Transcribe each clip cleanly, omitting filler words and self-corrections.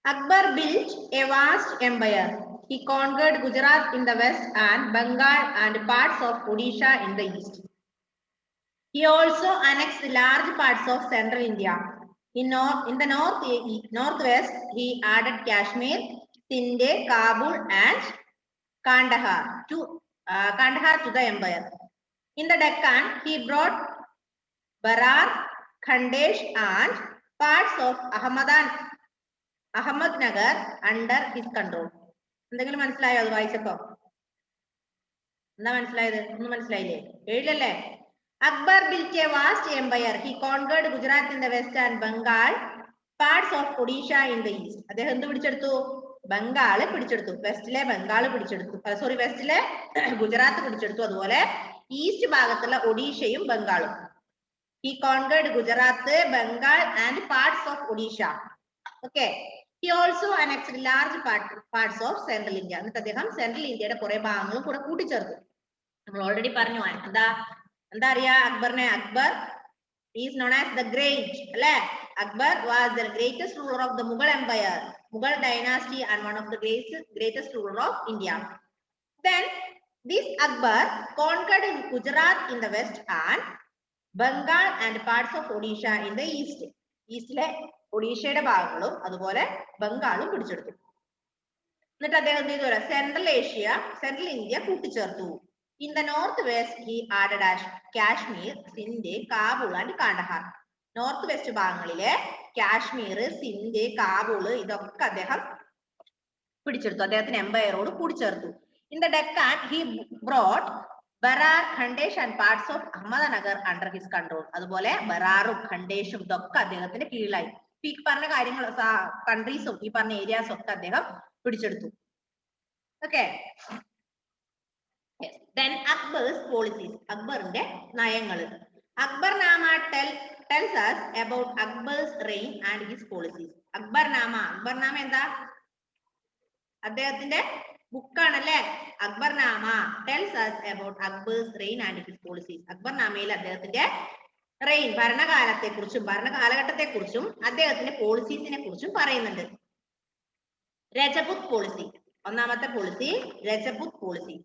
Akbar built a vast empire. He conquered Gujarat in the west and Bengal and parts of Odisha in the east. He also annexed large parts of central India. In the northwest, he added Kashmir, Sindh, Kabul, and Kandahar to the empire. In the Deccan, he brought Berar, Khandesh, and parts of Ahmednagar under his control. എന്തെങ്കിലും മനസ്സിലായോ അത് വായിച്ചപ്പോ? എന്താ മനസ്സിലായത്? ഒന്നും മനസ്സിലായില്ലേ? എഴുതല്ലേ? Akbar built a vast empire. He conquered Gujarat in the west and Bengal, parts of Odisha in the east. അദ്ദേഹം എന്ത് പിടിച്ചെടുത്തു? ബംഗാള് പിടിച്ചെടുത്തു. വെസ്റ്റിലെ ബംഗാള് പിടിച്ചെടുത്തു. സോറി, വെസ്റ്റിലെ ഗുജറാത്ത് പിടിച്ചെടുത്തു. അതുപോലെ ഈസ്റ്റ് ഭാഗത്തുള്ള ഒഡീഷയും ബംഗാളും. He conquered Gujarat, Bengal, and parts of Odisha. Okay. He also annexed large parts of central India. എന്നിട്ട് അദ്ദേഹം സെൻട്രൽ ഇന്ത്യയുടെ കുറെ ഭാഗങ്ങളും കൂടെ കൂട്ടിച്ചേർത്തു. നമ്മൾ ഓൾറെഡി പറഞ്ഞു എന്താ അറിയാ അക്ബറിനെ? Akbar is known as the great, അല്ലെ? Akbar was the greatest ruler of the Mughal Empire, Mughal dynasty, and one of the greatest ruler of India. Then this Akbar conquered Gujarat in the west and Bengal and parts of Odisha in the east. ഈസ്റ്റിലെ ഒഡീഷയുടെ ഭാഗങ്ങളും അതുപോലെ ബംഗാളും പിടിച്ചെടുത്തു. എന്നിട്ട് അദ്ദേഹം എന്ത് ചെയ്തു? Central India കൂട്ടിച്ചേർത്തു. In the northwest, he added Kashmir, Sindh, Kabul, and Kandahar. North west ഭാഗങ്ങളിലെ കാശ്മീർ, സിന്ധ്, കാബൂൾ ഇതൊക്കെ അദ്ദേഹം പിടിച്ചെടുത്തു. അദ്ദേഹത്തിന് എംപയറോട് കൂടിച്ചേർത്തു. In the Deccan, he brought Berar, Khandesh, and parts of Ahmednagar under his control. അതുപോലെ ബറാറും ഖണ്ഡേഷും ഇതൊക്കെ അദ്ദേഹത്തിന്റെ കീഴിലായി. ഈ പറഞ്ഞ കാര്യങ്ങൾ, കൺട്രീസും ഈ പറഞ്ഞ ഏരിയാസും ഒക്കെ അദ്ദേഹം പിടിച്ചെടുത്തു. ഓക്കെ. Then Akbar's policies. അക്ബറിന്റെ നയങ്ങൾ. Akbarnama tells us about Akbar's reign and his policies. Akbarnama എന്താ? അദ്ദേഹത്തിന്റെ ബുക്കാണല്ലേ Akbarnama. tells us about Akbar's reign and his policies. അക്ബർനാമയിൽ അദ്ദേഹത്തിന്റെ റെയിൻ, ഭരണകാലത്തെ കുറിച്ചും ഭരണകാലഘട്ടത്തെ കുറിച്ചും അദ്ദേഹത്തിന്റെ പോളിസീസിനെ കുറിച്ചും പറയുന്നുണ്ട്. രജപുത് പോളിസി, ഒന്നാമത്തെ പോളിസി രജപുത് പോളിസി.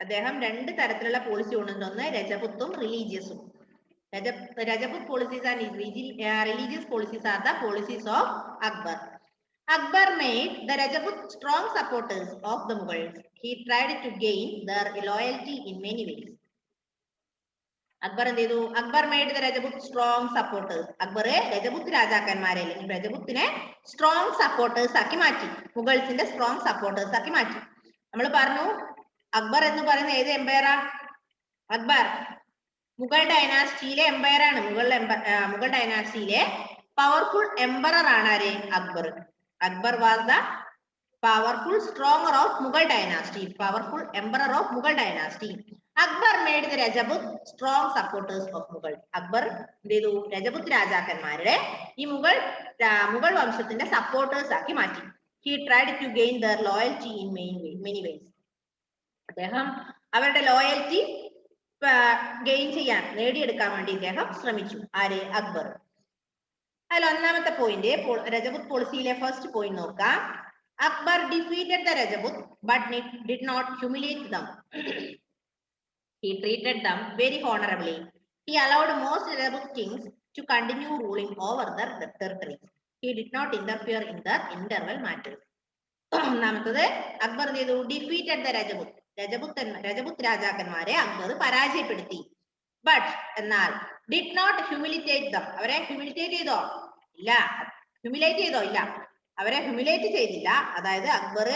അദ്ദേഹം രണ്ട് തരത്തിലുള്ള പോളിസി കൊണ്ടുണ്ട്. ഒന്ന് രജപുത്തും റിലീജിയസും. Rajaput policies and religious policies are the policies of Akbar. Akbar made the Rajaput strong supporters of the Mughals. He tried to gain their loyalty in many ways. Akbar എന്ത് ചെയ്തു? Akbar made the Rajaput strong supporters. Akbar Rajput രാജാക്കന്മാരെ അല്ലെങ്കിൽ രജപുത്തിനെ strong supporters ആക്കി മാറ്റി. മുഗൾസിന്റെ strong supporters ആക്കി മാറ്റി. നമ്മൾ പറഞ്ഞു അക്ബർ എന്ന് പറയുന്ന ഏത് എംപയറാ? അക്ബർ മുഗൾ ഡൈനാസ്റ്റിയിലെ എംപയർ ആണ്. മുഗൾ ഡൈനാസ്റ്റിയിലെ പവർഫുൾ എംപറർ ആണ് ആര്? Akbar. Akbar was the powerful stronger of Mughal dynasty, powerful emperor of Mughal dynasty. Akbar made the Rajput strong supporters of Mughal. Akbar എന്ത് ചെയ്തു? രജപുത്ത് രാജാക്കന്മാരുടെ ഈ മുഗൾ വംശത്തിന്റെ സപ്പോർട്ടേഴ്സ് ആക്കി മാറ്റി. He tried to gain their loyalty in many ways. അദ്ദേഹം അവരുടെ ലോയൽറ്റി ഗെയിൻ ചെയ്യാൻ, നേടിയെടുക്കാൻ വേണ്ടി അദ്ദേഹം ശ്രമിച്ചു. ആര്? അക്ബർ. അതിൽ ഒന്നാമത്തെ പോയിന്റ് രജപുത് പോളിസിയിലെ ഫസ്റ്റ് പോയിന്റ് നോക്കാം. Akbar defeated the Rajput but did not humiliate them. He treated them very honorably. He allowed most Rajput kings to continue ruling over their territories. He did not interfere in their internal matters. ഒന്നാമത്തത് അക്ബർ എന്ത് ചെയ്തു? defeated the Rajput. Rajput രാജാക്കന്മാരെ അക്ബർ പരാജയപ്പെടുത്തി. But എന്നാൽ did not humiliate them. അവരെ ഹ്യൂമിലിറ്റേറ്റ് ചെയ്തോ? ഇല്ല. അവരെ ഹ്യൂമിലേറ്റ് ചെയ്തില്ല. അതായത് അക്ബർ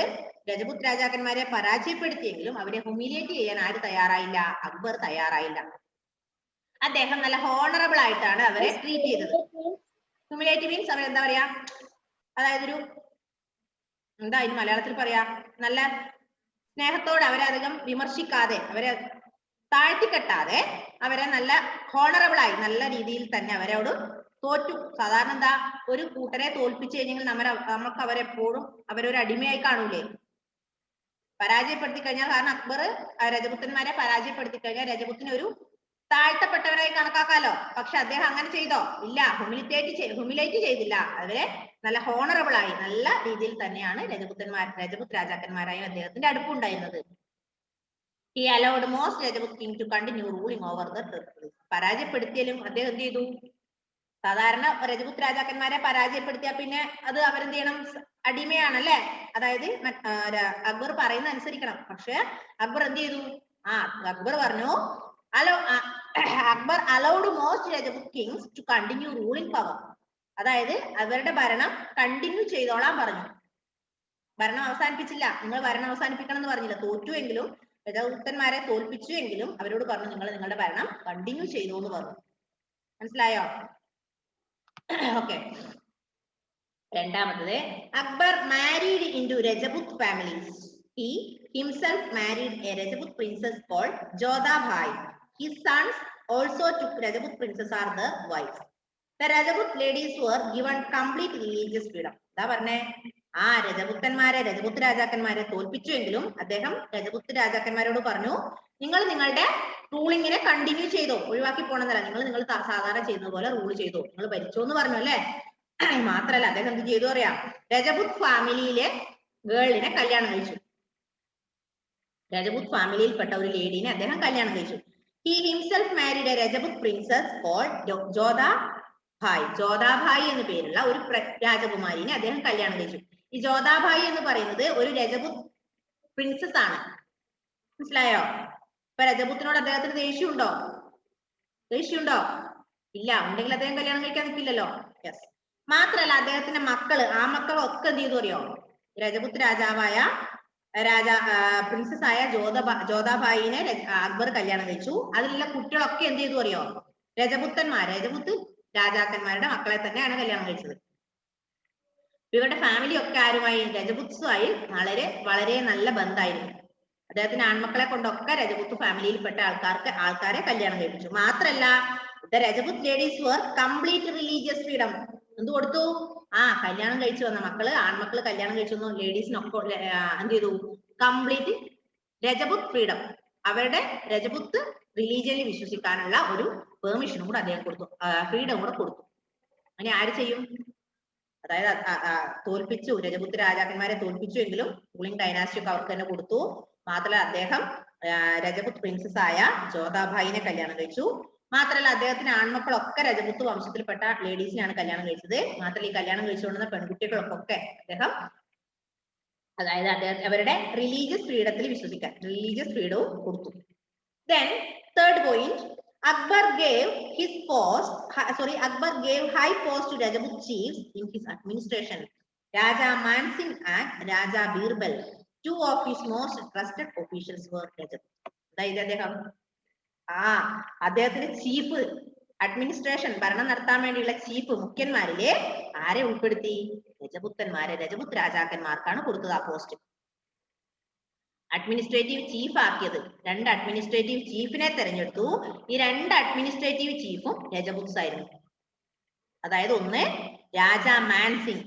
രജപുത്ത് രാജാക്കന്മാരെ പരാജയപ്പെടുത്തിയെങ്കിലും അവരെ ഹ്യൂമിലേറ്റ് ചെയ്യാൻ ആര് തയ്യാറായില്ല? അക്ബർ തയ്യാറായില്ല. അദ്ദേഹം നല്ല ഹോണറബിൾ ആയിട്ടാണ് അവരെ ട്രീറ്റ് ചെയ്തത്. ഹ്യൂമിലേറ്റ് മീൻസ് അവർ എന്താ പറയാ, അതായത് ഒരു എന്താ ഇനി മലയാളത്തിൽ പറയാ, നല്ല സ്നേഹത്തോടെ അവരെ അധികം വിമർശിക്കാതെ, അവരെ താഴ്ത്തിക്കെട്ടാതെ, അവരെ നല്ല ഹോണറബിൾ ആയി നല്ല രീതിയിൽ തന്നെ അവരോട് തോറ്റു. സാധാരണ എന്താ, ഒരു കൂട്ടരെ തോൽപ്പിച്ചു കഴിഞ്ഞെങ്കിൽ നമുക്ക് അവരെപ്പോഴും അവരൊരു അടിമയായി കാണൂലേ? പരാജയപ്പെടുത്തി കഴിഞ്ഞാൽ, കാരണം അക്ബർ രജപുത്തന്മാരെ പരാജയപ്പെടുത്തി കഴിഞ്ഞാൽ രജപുത്തിന് ഒരു താഴ്ത്തപ്പെട്ടവരായി കണക്കാക്കാലോ. പക്ഷെ അദ്ദേഹം അങ്ങനെ ചെയ്തോ? ഇല്ല. ഹ്യൂമിലേറ്റ് ചെയ്തില്ല. അവരെ നല്ല ഹോണറബിൾ ആയി, നല്ല രീതിയിൽ തന്നെയാണ് രജപുത് രാജാക്കന്മാരായും അദ്ദേഹത്തിന്റെ അടുപ്പുണ്ടായിരുന്നത്. He allowed most Rajput king to continue ruling over the territories. പരാജയപ്പെടുത്തിയാലും അദ്ദേഹം എന്ത് ചെയ്തു? സാധാരണ രജപുത് രാജാക്കന്മാരെ പരാജയപ്പെടുത്തിയാൽ പിന്നെ അത് അവരെന്ത് ചെയ്യണം? അടിമയാണല്ലേ. അതായത് അക്ബർ പറയുന്ന അനുസരിക്കണം. പക്ഷെ അക്ബർ എന്ത് ചെയ്തു? അക്ബർ പറഞ്ഞു Akbar allowed most Rajput kings to continue ruling power. അതായത് അവരുടെ ഭരണം കണ്ടിന്യൂ ചെയ്തോളാൻ പറഞ്ഞു. ഭരണം അവസാനിപ്പിച്ചില്ല. നിങ്ങൾ ഭരണം അവസാനിപ്പിക്കണം എന്ന് പറഞ്ഞില്ല. തോറ്റുവെങ്കിലും രജപുത്രന്മാരെ തോൽപ്പിച്ചു എങ്കിലും അവരോട് പറഞ്ഞു നിങ്ങൾ നിങ്ങളുടെ ഭരണം കണ്ടിന്യൂ ചെയ്തു എന്ന് പറഞ്ഞു. മനസ്സിലായോ? ഓക്കെ. രണ്ടാമത്തത്, Akbar married into Rajput families. He himself married a Rajput princess called Jodhabhai. His sons also took Rajput princess as their wives. The Rajput ladies were given complete religious freedom. എന്താ പറഞ്ഞേ? രജപുത് രാജാക്കന്മാരെ തോൽപ്പിച്ചുവെങ്കിലും അദ്ദേഹം രജപുത് രാജാക്കന്മാരോട് പറഞ്ഞു നിങ്ങൾ നിങ്ങളുടെ റൂളിങ്ങിനെ കണ്ടിന്യൂ ചെയ്തോ, ഒഴിവാക്കി പോണെന്നല്ല, നിങ്ങൾ സാധാരണ ചെയ്യുന്ന പോലെ റൂൾ ചെയ്തോ, നിങ്ങൾ ഭരിച്ചോ എന്ന് പറഞ്ഞു അല്ലെ. മാത്രല്ല അദ്ദേഹം എന്ത് ചെയ്തു അറിയാം? രജപുത് ഫാമിലിയിലെ ഗേളിനെ കല്യാണം കഴിച്ചു. രജപുത് ഫാമിലിയിൽപ്പെട്ട ഒരു ലേഡീനെ അദ്ദേഹം കല്യാണം കഴിച്ചു. He himself married a Rajput princess called Jodhabhai. ജോധാഭായി എന്ന് പേരുള്ള ഒരു രാജകുമാരിനെ അദ്ദേഹം കല്യാണം കഴിച്ചു. ഈ ജോധാഭായി എന്ന് പറയുന്നത് ഒരു രജപുത് പ്രിൻസസ് ആണ്. മനസ്സിലായോ? ഇപ്പൊ രജപുത്തിനോട് അദ്ദേഹത്തിന് ദേഷ്യമുണ്ടോ? ഇല്ല. ഉണ്ടെങ്കിൽ അദ്ദേഹം കല്യാണം കഴിക്കാൻ നിൽക്കില്ലല്ലോ. യെസ്. മാത്രല്ല അദ്ദേഹത്തിന്റെ മക്കളൊക്കെ എന്ത് ചെയ്തു അറിയോ? രജപുത് രാജാവായ പ്രിൻസസ് ആയ ജോധാഭായിനെ അക്ബർ കല്യാണം കഴിച്ചു. അതിലുള്ള കുട്ടികളൊക്കെ എന്ത് ചെയ്തു അറിയോ? രജപുത് രാജാക്കന്മാരുടെ മക്കളെ തന്നെയാണ് കല്യാണം കഴിച്ചത്. ഇവരുടെ ഫാമിലി ഒക്കെ ആരുമായി? രജപുത്സുമായി വളരെ നല്ല ബന്ധമായിരുന്നു. അദ്ദേഹത്തിന് ആൺമക്കളെ കൊണ്ടൊക്കെ രജപുത്ത് ഫാമിലിയിൽപ്പെട്ട ആൾക്കാരെ കല്യാണം കഴിപ്പിച്ചു. മാത്രല്ല the Rajput ladies were complete religious freedom. എന്ത് കൊടുത്തു? കല്യാണം കഴിച്ചു വന്ന ആൺമക്കള് കല്യാണം കഴിച്ചു വന്ന ലേഡീസിനൊക്കെ എന്ത് ചെയ്തു? കംപ്ലീറ്റ് രജപുത് ഫ്രീഡം, അവരുടെ രജപുത്ത് റിലീജിയനിൽ വിശ്വസിക്കാനുള്ള ഒരു പെർമിഷനും കൂടെ അദ്ദേഹം കൊടുത്തു, ഫ്രീഡം കൂടെ കൊടുത്തു. അങ്ങനെ ആര് ചെയ്യും? അതായത് തോൽപ്പിച്ചു, രജപുത്ത് രാജാക്കന്മാരെ തോൽപ്പിച്ചു എങ്കിലും റൂളിംഗ് ഡൈനാസ്റ്റി ഒക്കെ അവർക്ക് തന്നെ കൊടുത്തു. മാത്രമല്ല അദ്ദേഹം രജപുത് പ്രിൻസസ് ആയ ജോധാഭായിനെ കല്യാണം കഴിച്ചു. മാത്രമല്ല അദ്ദേഹത്തിന് ആൺമക്കളൊക്കെ രജപുത്ത് വംശത്തിൽപ്പെട്ട ലേഡീസിനെയാണ് കല്യാണം കഴിച്ചത്. മാത്രമല്ല ഈ കല്യാണം കഴിച്ചുകൊണ്ടുന്ന പെൺകുട്ടികൾക്കൊക്കെ അദ്ദേഹം അവരുടെ റിലീജിയസ് ഫ്രീഡത്തിൽ വിശ്വസിക്കാൻ റിലീജിയസ് ഫ്രീഡവും കൊടുത്തു. Then third point, Akbar gave high post to Rajput chiefs in his administration. Raja Mansingh and Raja Birbal, two of his most trusted officials, were Rajput. അദ്ദേഹത്തിന് ചീഫ് അഡ്മിനിസ്ട്രേഷൻ ഭരണം നടത്താൻ വേണ്ടിയുള്ള ചീഫ് മുഖ്യന്മാരിലെ ആരെ ഉൾപ്പെടുത്തി? രജപുത് രാജാക്കന്മാർക്കാണ് കൊടുത്തത് ആ പോസ്റ്റ്. അഡ്മിനിസ്ട്രേറ്റീവ് ചീഫ് ആക്കിയത് 2 administrative ചീഫിനെ തെരഞ്ഞെടുത്തു. ഈ 2 അഡ്മിനിസ്ട്രേറ്റീവ് ചീഫും രജപുത്സ് ആയിരുന്നു. അതായത് ഒന്ന് Raja Mansingh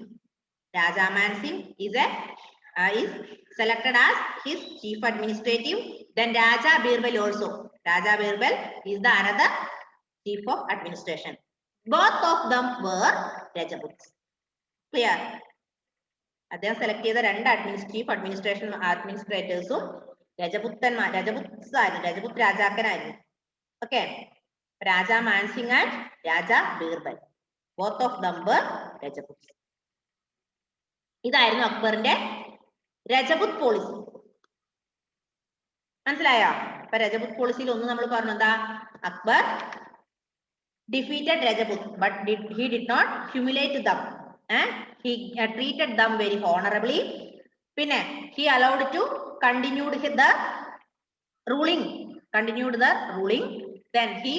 is selected as his chief administrative. Then Raja Birbal also. Raja Birbal is the another chief of administration. Both of them were Rajaputs. Clear? അദ്ദേഹം സെലക്ട് ചെയ്ത 2 ചീഫ് അഡ്മിനിസ്ട്രേറ്റേഴ്സും രജപുത് രാജാക്കനായിരുന്നു. Okay. Raja Mansingh and Raja Birbal, both of them were Rajputs. ഇതായിരുന്നു അക്ബറിന്റെ Rajput policy. മനസ്സിലായോ? അപ്പൊ രജപുത് പോളിസിയിൽ ഒന്ന് നമ്മൾ പറഞ്ഞു എന്താ? Akbar defeated Rajput but he did not humiliate them. He treated them very honorably. പിന്നെ he allowed to continued the ruling. Then he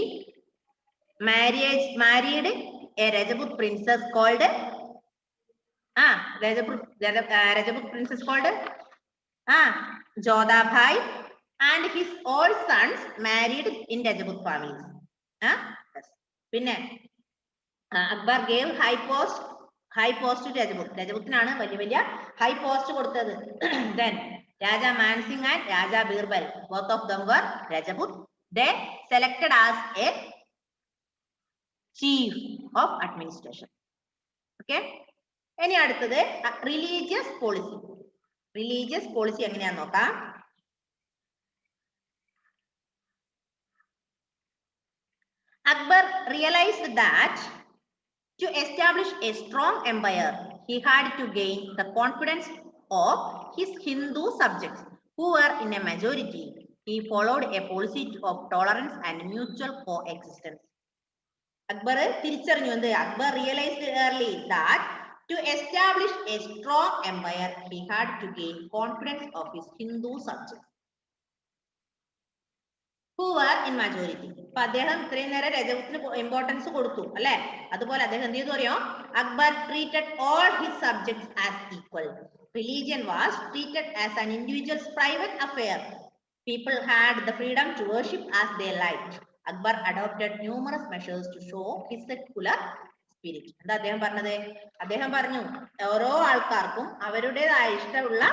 married a Rajput princess called Rajput princess called Jodhabhai, and his all sons married in Rajput families. പിന്നെ Akbar gave high post to രജപുത്തിനാണ് വലിയ high post കൊടുത്തത്. Then Raja Mansingh and Raja Birbal, both of them were Rajput. They selected as a chief of administration. Okay. ഇനി അടുത്തത് religious policy. Religious policy എങ്ങനെയാന്ന് നോക്കാം. Akbar realized that to establish a strong empire, he had to gain the confidence of his Hindu subjects who were in a majority. He followed a policy of tolerance and mutual coexistence. Akbar തിരിച്ചറിഞ്ഞു എന്ത്? Akbar realized early that to establish a strong empire, he had to gain confidence of his Hindu subjects who were in majority. അപ്പൊ അദ്ദേഹം ഇത്രയും നേരം രജപുത്തിന് importance കൊടുത്തു അല്ലെ? അതുപോലെ അദ്ദേഹം എന്ത് ചെയ്തു അറിയോ? Akbar treated all his subjects as equal. Religion was treated as an individual's private affair. People had the freedom to worship as they liked. Akbar adopted numerous measures to show his secular spirit. എന്താ അദ്ദേഹം പറഞ്ഞത്? അദ്ദേഹം പറഞ്ഞു ഓരോ ആൾക്കാർക്കും അവരുടേതായ ഇഷ്ടമുള്ള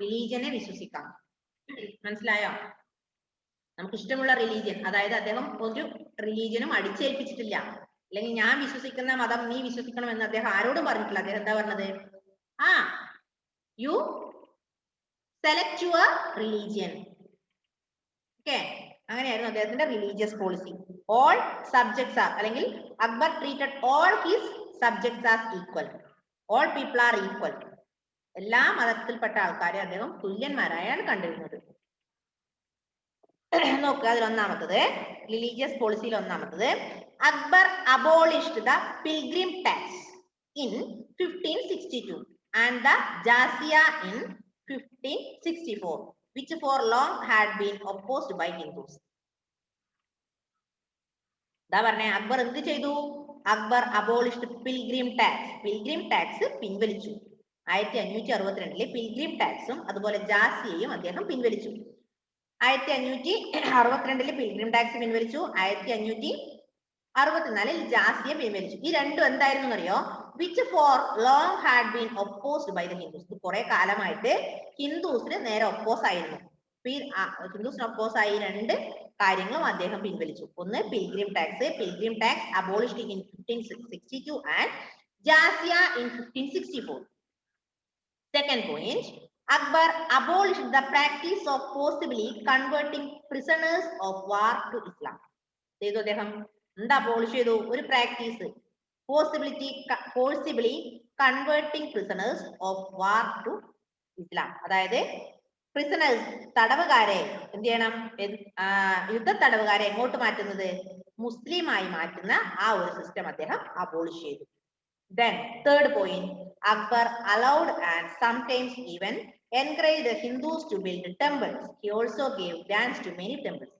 റിലീജിയനെ വിശ്വസിക്കാം. മനസ്സിലായോ? നമുക്ക് ഇഷ്ടമുള്ള റിലീജിയൻ, അതായത് അദ്ദേഹം ഒരു റിലീജിയനും അടിച്ചേൽപ്പിച്ചിട്ടില്ല. അല്ലെങ്കിൽ ഞാൻ വിശ്വസിക്കുന്ന മതം നീ വിശ്വസിക്കണം എന്ന് അദ്ദേഹം ആരോടും പറഞ്ഞിട്ടില്ല. അദ്ദേഹം എന്താ പറഞ്ഞത്? You select your religion. Okay, അങ്ങനെയായിരുന്നു അദ്ദേഹത്തിന്റെ religious policy. All subjects are, അല്ലെങ്കിൽ Akbar treated all his subjects as equal. All people are equal. എല്ലാ മതത്തിൽപ്പെട്ട ആൾക്കാരെ അദ്ദേഹം തുല്യന്മാരായാണ് കണ്ടിരുന്നത്. നോക്കുക, അതിൽ ഒന്നാമത്തത് റിലീജിയസ് പോളിസിയിൽ ഒന്നാമത്തത്, Akbar abolished the pilgrim tax in 1562 and the jazia in 1564, which for long had been opposed by Hindus. എന്താ പറഞ്ഞേ? അക്ബർ എന്ത് ചെയ്തു? Akbar abolished pilgrim tax. Pilgrim tax പിൻവലിച്ചു. 1562 പിൽഗ്രിം ടാക്സും അതുപോലെ ജാസിയയും അദ്ദേഹം പിൻവലിച്ചു. 1562 പിൽഗ്രിം ടാക്സ് പിൻവലിച്ചു. 1564 ജാസിയ പിൻവലിച്ചു. ഈ രണ്ടും എന്തായിരുന്നു അറിയോ? Which for long had been opposed by the Hindus. കുറേ കാലമായിട്ട് ഹിന്ദുസിന് നേരെ ഒപ്പോസ് ആയിരുന്നു. ഹിന്ദുസിന് ഒപ്പോസ് ആയി രണ്ട് കാര്യങ്ങളും അദ്ദേഹം പിൻവലിച്ചു. ഒന്ന് pilgrim tax. Pilgrim tax abolished in 1562 and Jasiya in 1564. Second point, Akbar abolished the practice of forcibly converting prisoners of war to Islam. ചെയ്തു അദ്ദേഹം എന്താ അബോളിഷ് ചെയ്തു? ഒരു practice, forcibly converting prisoners of war to Islam. അതായത് prisoners, തടവുകാരെ എന്ത് ചെയ്യണം? യുദ്ധ തടവുകാരെ എങ്ങോട്ട് മാറ്റുന്നത്? മുസ്ലിമായി മാറ്റുന്ന ആ ഒരു സിസ്റ്റം അദ്ദേഹം അബോളിഷ് ചെയ്തു. Then third point, Akbar allowed and sometimes even encouraged the Hindus to build temples. He also gave grants to many temples.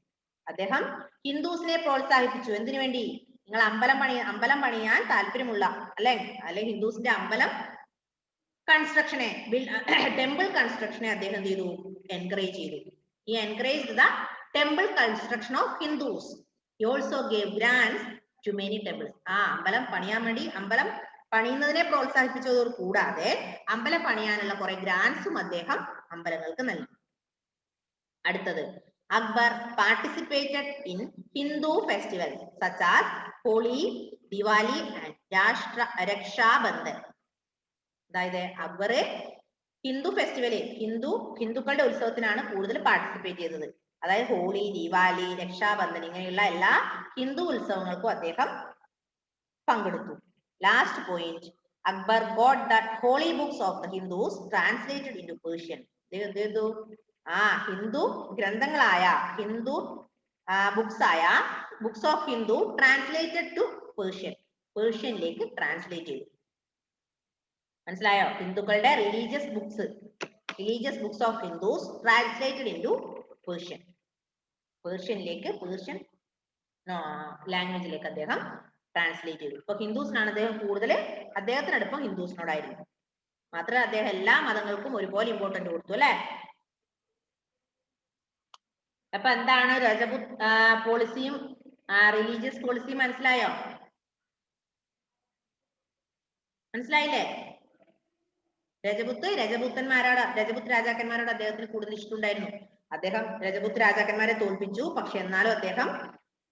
അദ്ദേഹം ഹിന്ദുസിനെ പ്രോത്സാഹിപ്പിച്ചു. എന്തിനു വേണ്ടി? നിങ്ങൾ അമ്പലം പണിയാൻ താല്പര്യമുള്ള അല്ലെ ഹിന്ദുസിന്റെ അമ്പലം കൺസ്ട്രക്ഷനെ, ടെമ്പിൾ കൺസ്ട്രക്ഷനെ അദ്ദേഹം എന്ത് ചെയ്തു? എൻകറേജ് ചെയ്തു. He encouraged the temple construction of Hindus. He also gave grants to many temples. അമ്പലം പണിയാൻ വേണ്ടി, അമ്പലം പണിയുന്നതിനെ പ്രോത്സാഹിപ്പിച്ചതോട് കൂടാതെ അമ്പലം പണിയാനുള്ള കുറെ ഗ്രാൻസും അദ്ദേഹം അമ്പലങ്ങൾക്ക് നൽകി. അടുത്തത്, Akbar participated in Hindu festivals such as Holi, Diwali and Rakshabandhan. അതായത് അക്ബർ ഹിന്ദു ഫെസ്റ്റിവല്, ഹിന്ദുക്കളുടെ ഉത്സവത്തിനാണ് കൂടുതൽ പാർട്ടിസിപ്പേറ്റ് ചെയ്തത്. അതായത് ഹോളി, ദിവാലി, രക്ഷാബന്ധൻ ഇങ്ങനെയുള്ള എല്ലാ ഹിന്ദു ഉത്സവങ്ങൾക്കും അദ്ദേഹം പങ്കെടുത്തു. Last point, Akbar got the holy books of the Hindus translated into Persian. Hindu ഗ്രന്ഥങ്ങളായ, Hindu books of Hindu translated to Persian, പേർഷ്യനിലേക്ക് ട്രാൻസ്ലേറ്റ് ചെയ്തു. മനസ്സിലായോ? ഹിന്ദുക്കളുടെ religious books of Hindus translated into Persian, പേർഷ്യനിലേക്ക്, പേർഷ്യൻ ലാംഗ്വേജിലേക്ക് അദ്ദേഹം ട്രാൻസ്ലേറ്റ് ചെയ്തു. ഇപ്പൊ ഹിന്ദുസിനാണ് അദ്ദേഹം കൂടുതൽ, അദ്ദേഹത്തിനടുപ്പം ഹിന്ദുസിനോടായിരുന്നു. മാത്രമല്ല അദ്ദേഹം എല്ലാ മതങ്ങൾക്കും ഒരുപോലെ ഇമ്പോർട്ടന്റ് കൊടുത്തു അല്ലെ? അപ്പൊ എന്താണ് രജപുത് പോളിസിയും റിലീജിയസ് പോളിസിയും? മനസ്സിലായോ? മനസ്സിലായില്ലേ? രജപുത്ത് രാജാക്കന്മാരോട് അദ്ദേഹത്തിന് കൂടുതൽ ഇഷ്ടമുണ്ടായിരുന്നു. അദ്ദേഹം രജപുത്ത് രാജാക്കന്മാരെ തോൽപ്പിച്ചു. പക്ഷെ എന്നാലും അദ്ദേഹം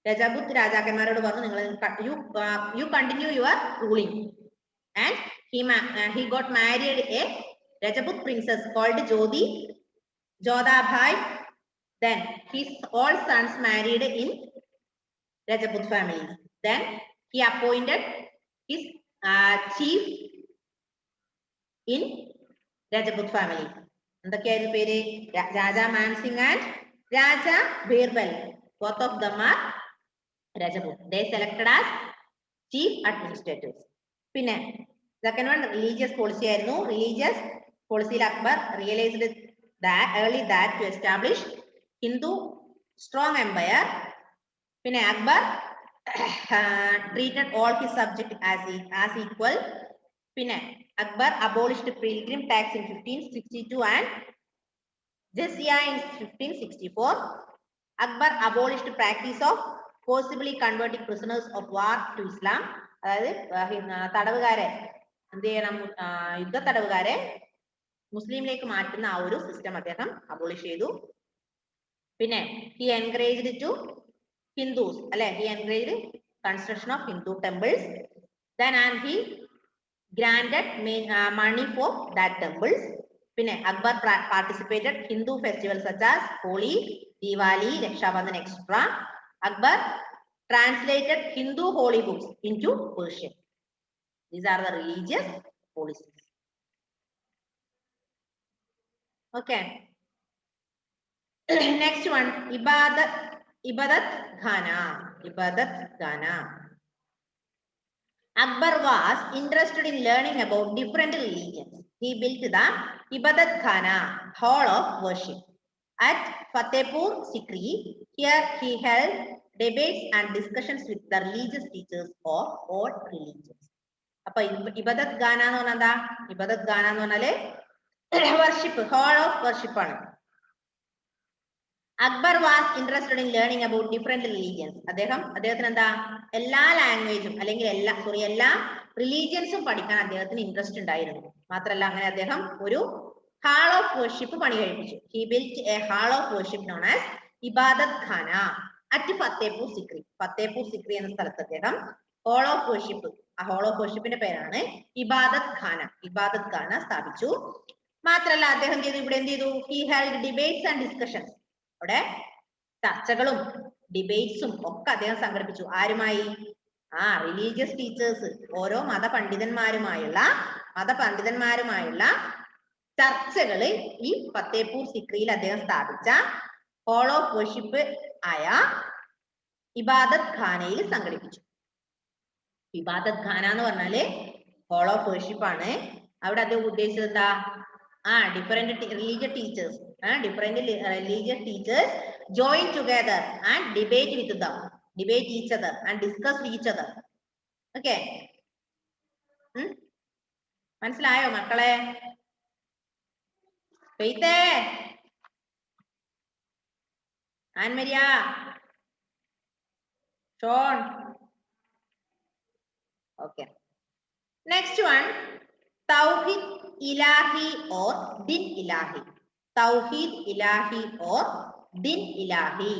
രജപുത് രാജാക്കന്മാരോട് പറഞ്ഞു നിങ്ങൾ you continue your ruling, and he got married a Rajput princess called Jodhabhai. Then his all sons married in Rajput family. Then he appointed his chief in Rajput family. എന്തൊക്കെയായിരുന്നു പേര്? Raja Mansingh and Raja Birbal. Both of them are Rajput. They selected as chief administrators. പിന്നെ second one religious policy ആയിരുന്നു. Religious policy Akbar realized that early that to establish Hindu strong empire. പിന്നെ Akbar treated all his subjects as equal. പിന്നെ Akbar abolished pilgrim tax in 1562 and jizya in 1564. Akbar abolished practice of forcibly converting prisoners of war to Islam. അതായത് തടവുകാരെ എന്ത് ചെയ്യണം, യുദ്ധ തടവുകാരെ മുസ്ലിമിലേക്ക് മാറ്റുന്ന ആ ഒരു സിസ്റ്റം അദ്ദേഹം അബോളിഷ് ചെയ്തു. പിന്നെ he encouraged to Hindus, അല്ലെ, he encouraged construction of Hindu temples. Then and he granted money for that temples. പിന്നെ Akbar participated Hindu festivals such as Holi, Diwali, Raksha Bandhan, etc. Akbar translated Hindu holy books into Persian. These are the religious policies. Okay. Next one, Ibadat Khana. Akbar was interested in learning about different religions. He built the Ibadat Khana, hall of worship, at Fatehpur Sikri. Here he held debates and discussions with the religious teachers of all religions. Appa Ibadat Khana nu pannada, Ibadat Khana nu pannale worship, hall of worship aanu. Akbar was interested in learning about different religions. അദ്ദേഹത്തിന് എന്താ, എല്ലാ ലാംഗ്വേജും അല്ലെങ്കിൽ എല്ലാ റിലീജിയൻസും പഠിക്കാൻ അദ്ദേഹത്തിന് interest ഉണ്ടായിരുന്നു. മാത്രമല്ല അങ്ങനെ അദ്ദേഹം ഒരു ഹാൾ ഓഫ് വർഷിപ്പ് പണി കഴിപ്പിച്ചു. He built a hall of worship known as Ibadat Khana at Fatehpur Sikri. Fatehpur Sikri എന്ന സ്ഥലത്ത് അദ്ദേഹം ഹാൾ ഓഫ് വർഷിപ്പ്, ആ ഹാൾ ഓഫ് വർഷിപ്പിന്റെ പേരാണ് Ibadat Khana സ്ഥാപിച്ചു. മാത്രമല്ല അദ്ദേഹം ഇവിടെ എന്ത് ചെയ്തു, he held debates and discussions. അവിടെ ചർച്ചകളും ഡിബേറ്റ്സും ഒക്കെ അദ്ദേഹം സംഘടിപ്പിച്ചു. ആരുമായി? റിലീജിയസ് ടീച്ചേഴ്സ്, ഓരോ മതപണ്ഡിതന്മാരുമായുള്ള ചർച്ചകള് ഈ ഫത്തേപൂർ സിക്രിയിൽ അദ്ദേഹം സ്ഥാപിച്ച ഹാൾ ഓഫ് വർഷിപ്പ് ആയ ഇബാദത്ത് ഖാനയിൽ സംഘടിപ്പിച്ചു. ഇബാദത്ത് ഖാന എന്ന് പറഞ്ഞാല് ഹാൾ ഓഫ് വർഷിപ്പ് ആണ്. അവിടെ അദ്ദേഹം ഉദ്ദേശിച്ചത് എന്താ, different religious teachers join together and debate each other and discuss each other. Okay, മനസ്സിലായോ മക്കളെ? പെയ്തേ Ann Maria, Shaun. Okay, next one, Tawhid Ilahi or Din Ilahi. Tawhid Ilahi or Din Ilahi.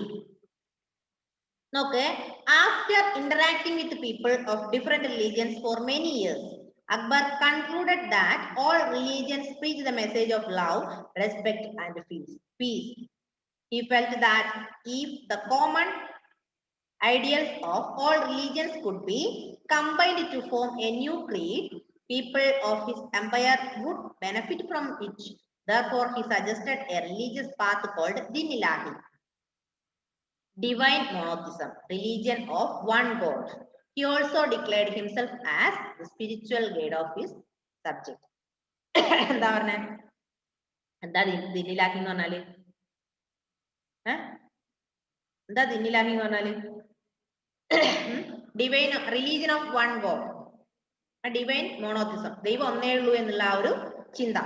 Okay, after interacting with people of different religions for many years, Akbar concluded that all religions preach the message of love, respect, and peace. He felt that if the common ideals of all religions could be combined to form a new creed, people of his empire would benefit from it. Therefore, he suggested a religious path called Din Ilahi, divine monotheism, religion of one God. He also declared himself as the spiritual guide of his subject. എന്താ പറഞ്ഞേ? എന്താ Din Ilahi എന്ന് പറഞ്ഞാല്? എന്താ Din Ilahi എന്ന് പറഞ്ഞാല്? Divine religion of one God, divine monotheism, ദൈവം ഒന്നേ ഉള്ളൂ എന്നുള്ള ആ ഒരു ചിന്ത.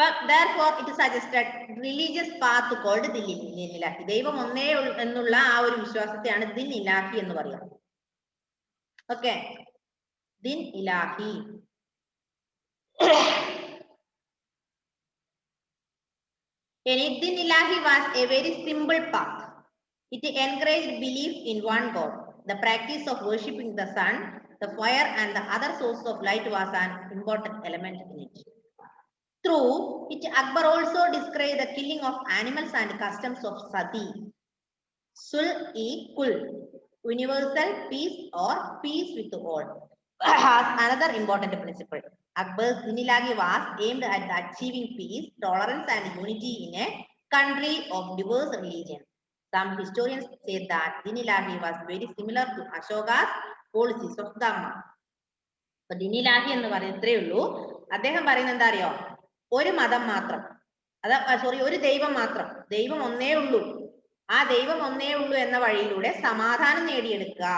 But therefore it is suggested religious path called Din Ilahi. ദൈവം ഒന്നേ എന്നുള്ള ആ ഒരു വിശ്വാസത്തെയാണ് Din Ilahi എന്ന് പറയുക. Okay, Din Ilahi. Din Ilahi was a very simple path. It encouraged belief in one God. The practice of worshipping the sun, the fire, and the other sources of light was an important element in it. Through it, Akbar also described the killing of animals and customs of sati. Sul-e-kul, universal peace or peace with all, has another important principle. Akbar's Dinilagi was aimed at achieving peace, tolerance, and unity in a country of diverse religions. Some historians say that Dinilagi was very similar to Ashoka's policies of Dhamma. അപ്പൊ ദിനിലാഹി എന്ന് പറയുന്നത്രേ ഉള്ളൂ. അദ്ദേഹം പറയുന്നത് എന്താ അറിയോ? ഒരു മതം മാത്രം, ഒരു ദൈവം മാത്രം, ദൈവം ഒന്നേ ഉള്ളൂ, ആ ദൈവം ഒന്നേ ഉള്ളൂ എന്ന വഴിയിലൂടെ സമാധാനം നേടിയെടുക്കുക,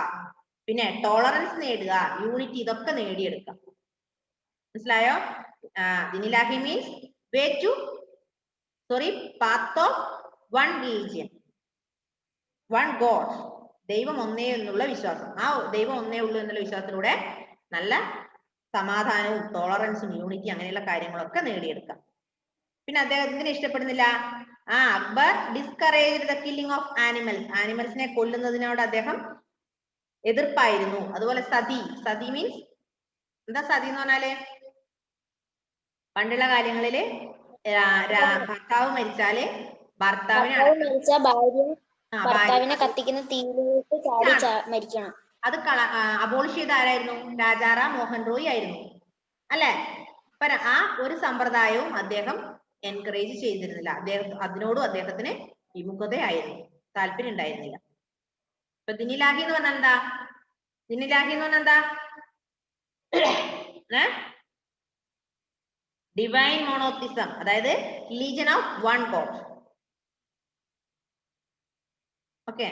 പിന്നെ ടോളറൻസ് നേടുക, യൂണിറ്റി, ഇതൊക്കെ നേടിയെടുക്കുക. മനസ്സിലായോ? Din-i-Ilahi means way to path of one religion, one God, ദൈവം ഒന്നേ എന്നുള്ള വിശ്വാസം, ആ ദൈവം ഒന്നേ ഉള്ളൂ എന്നുള്ള വിശ്വാസത്തിലൂടെ നല്ല സമാധാനവും ടോളറൻസും യൂണിറ്റി അങ്ങനെയുള്ള കാര്യങ്ങളൊക്കെ നേടിയെടുക്കാം. പിന്നെ അദ്ദേഹത്തിന് ഇഷ്ടപ്പെടുന്നില്ല. Akbar discouraged the killing of animals, ആനിമൽസിനെ കൊല്ലുന്നതിനോട് അദ്ദേഹം എതിർപ്പായിരുന്നു. അതുപോലെ സതി, സതി മീൻസ് എന്താ? സതി എന്ന് പറഞ്ഞാല് പണ്ടുള്ള കാര്യങ്ങളില് ഭർത്താവ് മരിച്ചാല് ഭർത്താവിനെ കത്തിക്കുന്ന തീയിലേക്ക് മരിക്കണം. അത് അബോളിഷ് ചെയ്ത ആരായിരുന്നു? രാജാറാം മോഹൻ റോയ് ആയിരുന്നു, അല്ലെ? ആ ഒരു സമ്പ്രദായവും അദ്ദേഹം എൻകറേജ് ചെയ്തിരുന്നില്ല. അതിനോടും അദ്ദേഹത്തിന് വിമുഖതയായിരുന്നു, താല്പര്യം ഉണ്ടായിരുന്നില്ല. ഇപ്പൊ ദിനിലാഹി എന്ന് പറഞ്ഞാൽ എന്താ? ദിനിലാഹി എന്ന് പറഞ്ഞാൽ എന്താ? ഡിവൈൻ മോണോത്തിസം, അതായത് religion of one God. Okay,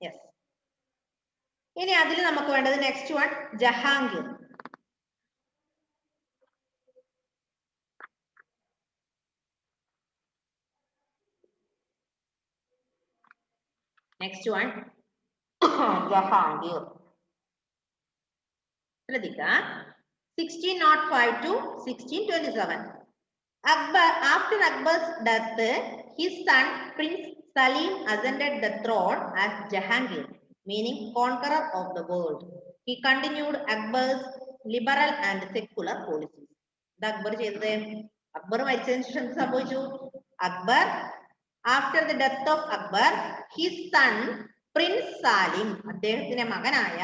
yes. ഇനി അതിൽ നമുക്ക് വേണ്ടത് next one Jahangir. Next one Jahangir. ശ്രദ്ധിക്കുക, 1605 to 1627. After Akbar's death, his son Prince Salim ascended the throne as Jahangir, meaning conqueror of the world. He continued Akbar's liberal and secular policies. The Akbar ചെയ്തത്, അക്ബർ മരിച്ചതിന് ശേഷം എന്ത് സംഭവിച്ചു? Akbar, after the death of Akbar, his son Prince Salim, അദ്ദേഹത്തിന്റെ മകനായ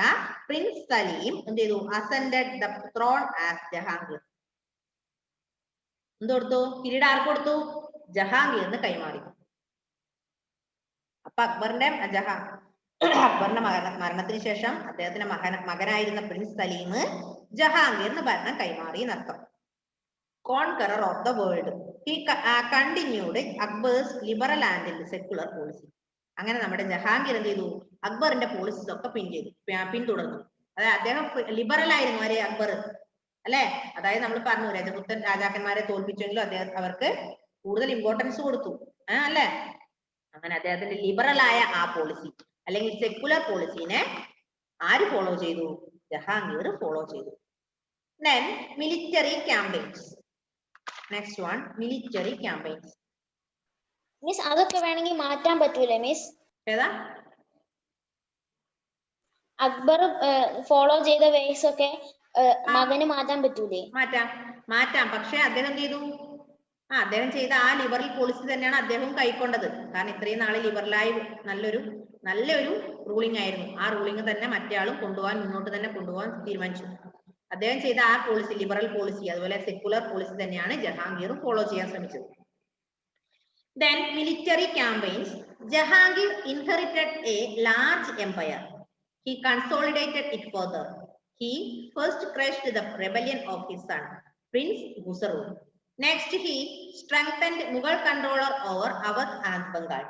Prince Saleem എന്ത് ചെയ്തു? ascended the throne as Jahangir. എന്ത് കൊടുത്തു? കിരീടം ആർക്ക് കൊടുത്തു? ജഹാംഗീറിന് കൈമാറി. അപ്പൊ അക്ബറിന്റെ മരണത്തിന് ശേഷം അദ്ദേഹത്തിന്റെ മകനായിരുന്ന പ്രിൻസ് സലീം ജഹാംഗീറിന് ഭരണം കൈമാറി എന്നർത്ഥം. Conqueror of the world. He continued Akbar's liberal and secular policy. അങ്ങനെ നമ്മുടെ ജഹാംഗീർ എന്ത് ചെയ്തു? അക്ബറിന്റെ പോളിസീസ് ഒക്കെ പിന്തുടർന്നു. അതായത് അദ്ദേഹം ലിബറൽ ആയിരുന്നു. ആരെ? അക്ബർ, അല്ലെ? അതായത് നമ്മൾ പറഞ്ഞു രജപുത്രൻ രാജാക്കന്മാരെ തോൽപ്പിച്ചെങ്കിലും അവർക്ക് കൂടുതൽ ഇമ്പോർട്ടൻസ് കൊടുത്തു, അല്ലെ? അങ്ങനെ അദ്ദേഹത്തിന്റെ ലിബറൽ ആയ ആ പോളിസി അല്ലെങ്കിൽ സെക്കുലർ പോളിസിനെ ആര് ഫോളോ ചെയ്തു? ജഹാംഗീർ ഫോളോ ചെയ്തു. Then military campaigns. Next one, military campaigns. Miss അതൊക്കെ വേണമെങ്കിൽ മാറ്റാൻ പറ്റൂലേ മിസ്? ഏതാ? അക്ബർ ഫോളോ ചെയ്ത വേസ് ഒക്കെ മകന് മാറ്റാൻ പറ്റൂലേ? മാറ്റാം. പക്ഷെ അദ്ദേഹം ചെയ്തു, അദ്ദേഹം ചെയ്ത ആ ലിബറൽ പോളിസി തന്നെയാണ് അദ്ദേഹം കൈക്കൊണ്ടത്. കാരണം ഇത്രയും നാളെ ലിബറലായി നല്ലൊരു റൂളിംഗ് ആയിരുന്നു. ആ റൂളിംഗ് തന്നെ മറ്റേ മുന്നോട്ട് തന്നെ കൊണ്ടുപോകാൻ തീരുമാനിച്ചു. അദ്ദേഹം ചെയ്ത ആ പോളിസി, ലിബറൽ പോളിസി, അതുപോലെ സെക്കുലർ പോളിസി തന്നെയാണ് ജഹാംഗീറും ഫോളോ ചെയ്യാൻ ശ്രമിച്ചത്. Then military campaigns. Jahangir inherited a large empire. He consolidated it further. He first crushed the rebellion of his son, Prince Khusro. Next, he strengthened Mughal control over Awadh and Bengal.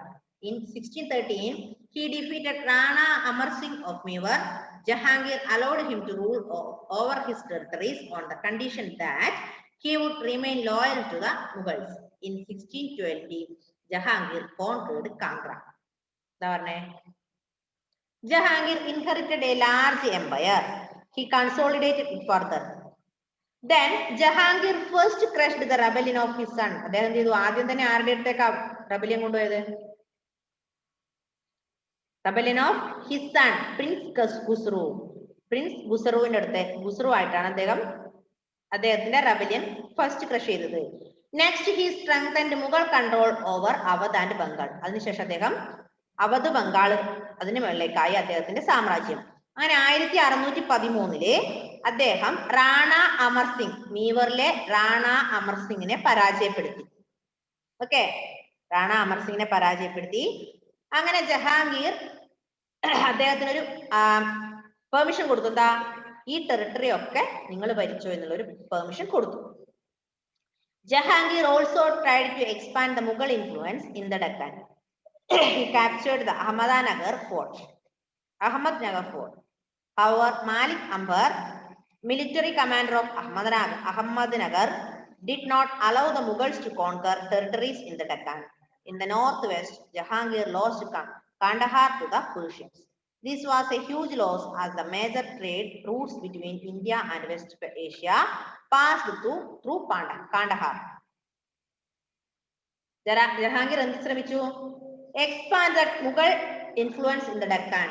In 1613, he defeated Rana Amar Singh of Mewar. Jahangir allowed him to rule over his territories on the condition that he would remain loyal to the Mughals. In 1620, Jahangir conquered Kangra. Jahangir inherited a large empire. He consolidated it further. Then Jahangir first crushed the rebellion of his son. അദ്ദേഹം ചെയ്തു? ആദ്യം തന്നെ ആരുടെ അടുത്തേക്കാ rebellion കൊണ്ടുപോയത്? Rebellion of his son prince Khusrau. Prince ഖുസ്രുവിന്റെ അടുത്ത് ഖുസ്രു ആയിട്ടാണ് അദ്ദേഹത്തിന്റെ റബല്യൻ ഫസ്റ്റ് ക്രഷ് ചെയ്തത്. Next he strengthened Mughal control over Awadh and Bengal. അതിനുശേഷം അദ്ദേഹം അവധ് ബംഗാൾ അതിന് മുകളിലേക്കായി അദ്ദേഹത്തിന്റെ സാമ്രാജ്യം. അങ്ങനെ 1613 അദ്ദേഹം റാണ അമർ സിംഗ്, മീവറിലെ റാണ അമർ സിംഗിനെ പരാജയപ്പെടുത്തി. ഓക്കെ, റാണ അമർ സിംഗിനെ പരാജയപ്പെടുത്തി. അങ്ങനെ ജഹാംഗീർ അദ്ദേഹത്തിനൊരു പെർമിഷൻ കൊടുത്തു. എന്താ, ഈ ടെറിട്ടറി ഒക്കെ നിങ്ങൾ ഭരിച്ചോ എന്നുള്ളൊരു പെർമിഷൻ കൊടുത്തു. Jahangir also tried to expand the Mughal influence in the Deccan. He captured the Ahmednagar fort. However, Malik Ambar, military commander of Ahmednagar, did not allow the Mughals to conquer territories in the Deccan. In the northwest, Jahangir lost Kandahar to the Persians. This was a huge loss as the major trade routes between India and West Asia passed through Kandahar. Jahangir എന്ത് ശ്രമിച്ചു? Expand the Mughal influence in the Deccan.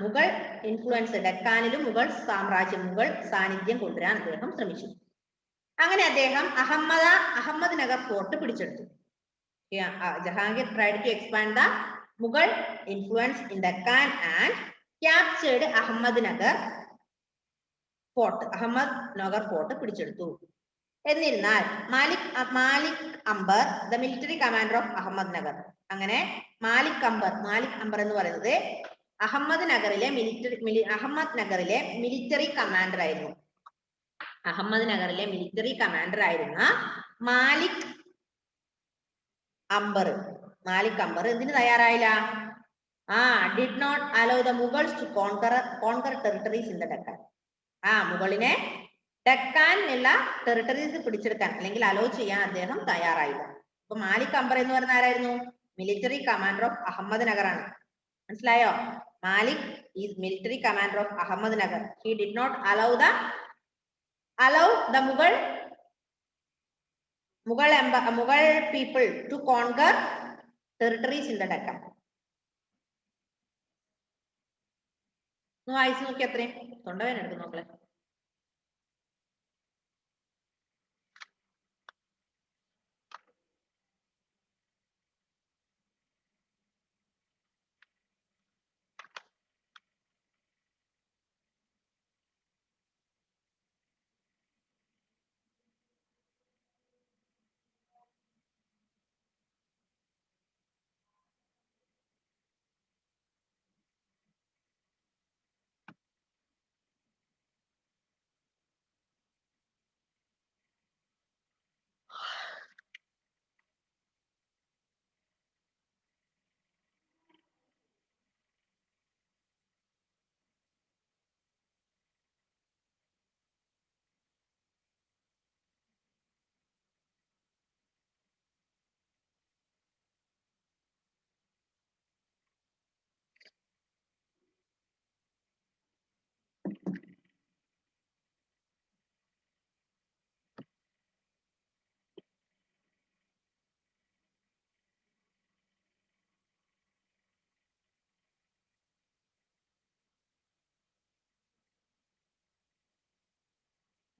Mughal influence ഡെക്കാനിലും മുഗൾ സാമ്രാജ്യം, മുഗൾ സാന്നിധ്യം കൊണ്ടുവരാൻ അദ്ദേഹം ശ്രമിച്ചു. അങ്ങനെ അദ്ദേഹം അഹമ്മദ്നഗർ ഫോർട്ട് പിടിച്ചെടുത്തു. Jahangir tried to expand the Mughal influence in Deccan and captured Ahmednagar fort പിടിച്ചെടുത്തു. എന്നിരുന്നാൽ Malik Amber the military commander of Ahmednagar, അങ്ങനെ മാലിക് അംബർ എന്ന് പറയുന്നത് അഹമ്മദ്നഗറിലെ മിലിറ്ററി കമാൻഡർ ആയിരുന്നു. അഹമ്മദ്നഗറിലെ മിലിറ്ററി കമാൻഡർ ആയിരുന്ന മാലിക് അംബർ എന്തിന് തയ്യാറായില്ല? Did not allow the Mughals to conquer territories in the Deccan. മുഗളിനെ ഡെക്കാനിലുള്ള ടെറിട്ടറീസ് പിടിച്ചെടുക്കാൻ അല്ലെങ്കിൽ അലോ ചെയ്യാൻ അദ്ദേഹം തയ്യാറായില്ല. അപ്പൊ മാലിക് അംബർ എന്ന് പറയുന്ന ആരായിരുന്നു? മിലിറ്ററി കമാൻഡർ ഓഫ് അഹമ്മദ്നഗർ ആണ്. മനസ്സിലായോ? Malik is military commander of Ahmednagar. He did not allow the Mughal people to conquer territories in the Deccan. വായിച്ചു നോക്കി അത്രയും. തൊണ്ടവേദന എടുക്കും നോക്കളെ.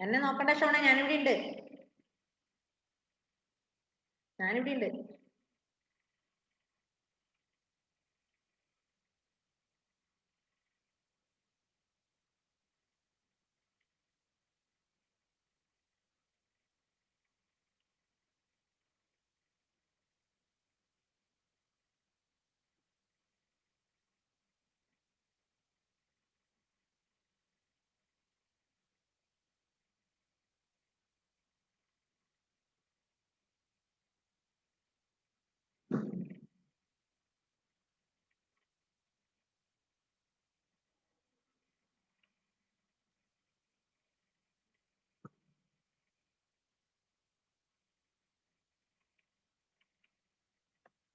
എന്നെ നോക്കണ്ട ഷോണ, ഞാനിവിടെ ഉണ്ട്.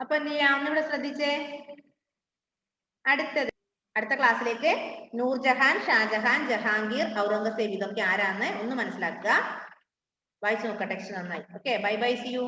അപ്പൊ എന്ത് ചെയ്യാം? ഒന്നിവിടെ ശ്രദ്ധിച്ചേ. അടുത്ത ക്ലാസ്സിലേക്ക് നൂർജഹാൻ, ഷാജഹാൻ, ജഹാംഗീർ, ഔറംഗസേബ് ഇതൊക്കെ ആരാന്ന് ഒന്ന് മനസ്സിലാക്കുക. വായിച്ചു നോക്കുക ടെക്സ്റ്റ് നന്നായി. Okay, bye bye, see U.